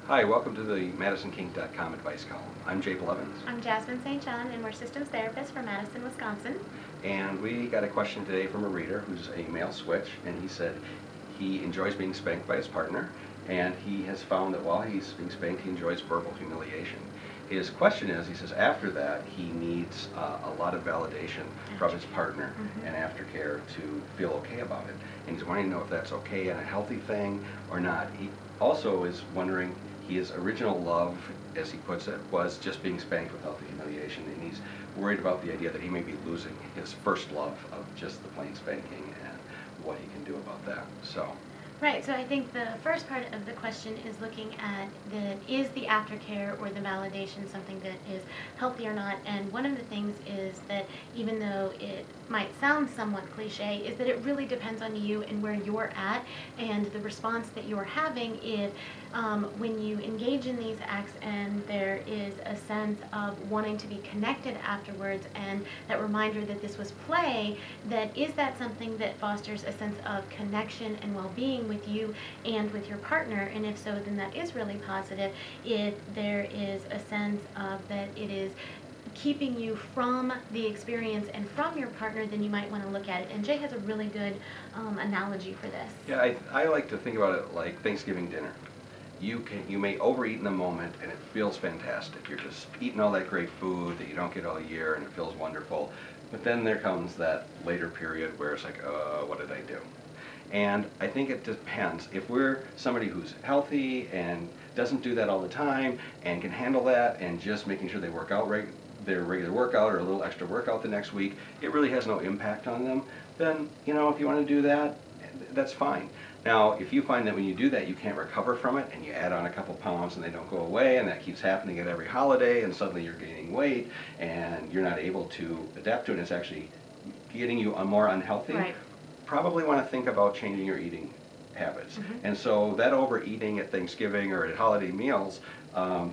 Hi, welcome to the MadisonKink.com advice column. I'm Jay Blevins. I'm Jasmine St, and we're systems therapists from Madison, Wisconsin. And we got a question today from a reader who's a male switch, and he said he enjoys being spanked by his partner, and he has found that while he's being spanked, he enjoys verbal humiliation. His question is, he says after that, he needs a lot of validation from his partner and aftercare to feel okay about it. And he's wanting to know if that's okay and a healthy thing or not. He also is wondering, his original love, as he puts it, was just being spanked without the humiliation, and he's worried about the idea that he may be losing his first love of just the plain spanking and what he can do about that. So. Right, so I think the first part of the question is looking at is the aftercare or the validation something that is healthy or not? And one of the things is that even though it might sound somewhat cliche, is that it really depends on you and where you're at and the response that you're having if when you engage in these acts and there is a sense of wanting to be connected afterwards and that reminder that this was play, is that something that fosters a sense of connection and well-being with you and with your partner? And if so, then that is really positive. If there is a sense of that it is keeping you from the experience and from your partner, then you might want to look at it. And Jay has a really good analogy for this. Yeah, I like to think about it like Thanksgiving dinner. You may overeat in the moment and it feels fantastic. You're just eating all that great food that you don't get all year and it feels wonderful. But then there comes that later period where it's like, what did I do? And I think it depends. If we're somebody who's healthy and doesn't do that all the time and can handle that and just making sure they work out their regular workout or a little extra workout the next week, it really has no impact on them, then, if you want to do that, that's fine. Now, if you find that when you do that you can't recover from it and you add on a couple pounds and they don't go away and that keeps happening at every holiday and suddenly you're gaining weight and you're not able to adapt to it and it's actually getting you more unhealthy, right, probably want to think about changing your eating habits. And so that overeating at Thanksgiving or at holiday meals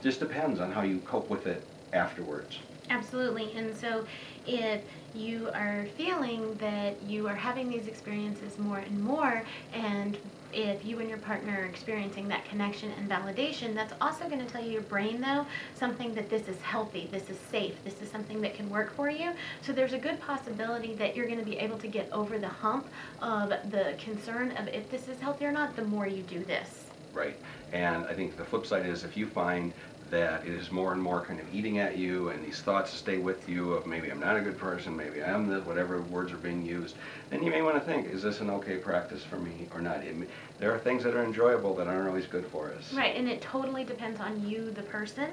just depends on how you cope with it afterwards. Absolutely. And so if you are feeling that you are having these experiences more and more, and if you and your partner are experiencing that connection and validation, that's also going to tell your brain, though, something that this is healthy, this is safe, this is something that can work for you. So there's a good possibility that you're going to be able to get over the hump of the concern of if this is healthy or not the more you do this. Right. And I think the flip side is if you find that it is more and more kind of eating at you and these thoughts stay with you of maybe I'm not a good person, maybe I am this, whatever words are being used, then you may want to think, is this an okay practice for me or not? There are things that are enjoyable that aren't always good for us. Right, and it totally depends on you, the person.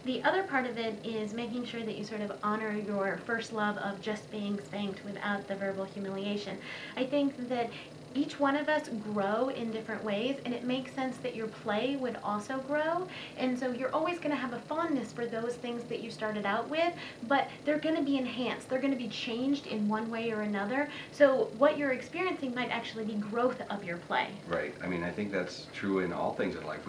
The other part of it is making sure that you sort of honor your first love of just being spanked without the verbal humiliation. I think that each one of us grow in different ways, and it makes sense that your play would also grow, and so you're always going to have a fondness for those things that you started out with, but they're going to be enhanced, they're going to be changed in one way or another, so what you're experiencing might actually be growth of your play. Right. I mean, I think that's true in all things in life.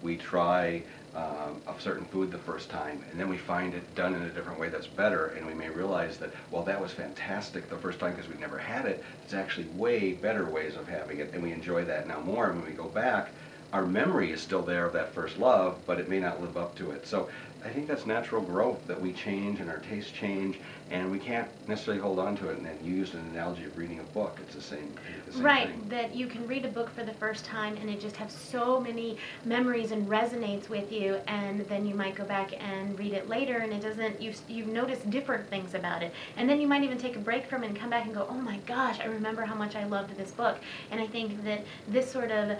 We try a certain food the first time, and then we find it done in a different way that's better, and we may realize that, well, that was fantastic the first time because we never had it. It's actually way better ways of having it, and we enjoy that now more. And when we go back, our memory is still there of that first love, but it may not live up to it. So I think that's natural growth, that we change and our tastes change, and we can't necessarily hold on to it. And then you used an analogy of reading a book. It's the same right, thing. that you can read a book for the first time and it just has so many memories and resonates with you, and then you might go back and read it later and it doesn't, you've noticed different things about it, and then you might even take a break from it and come back and go, oh my gosh, I remember how much I loved this book. And I think that this sort of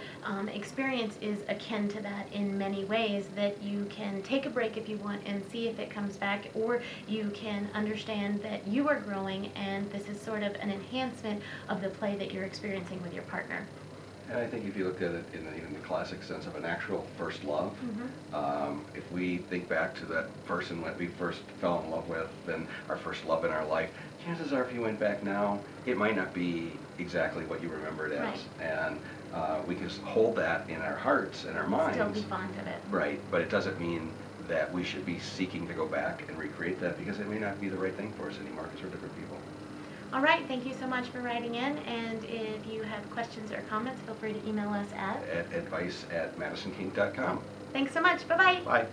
experience is akin to that in many ways, that you can take a break if you want and see if it comes back, or you can understand that you are growing and this is sort of an enhancement of the play that you're experiencing with your partner. And I think if you looked at it in even the classic sense of an actual first love, if we think back to that person that we first fell in love with and our first love in our life, chances are if you went back now, it might not be exactly what you remember it as. Right. And we can hold that in our hearts and our minds. Still be fond of it. Right, but it doesn't mean that we should be seeking to go back and recreate that, because it may not be the right thing for us anymore because we're different people. All right, thank you so much for writing in, and if you have questions or comments, feel free to email us at At advice@madisonking.com. Thanks so much. Bye-bye. Bye.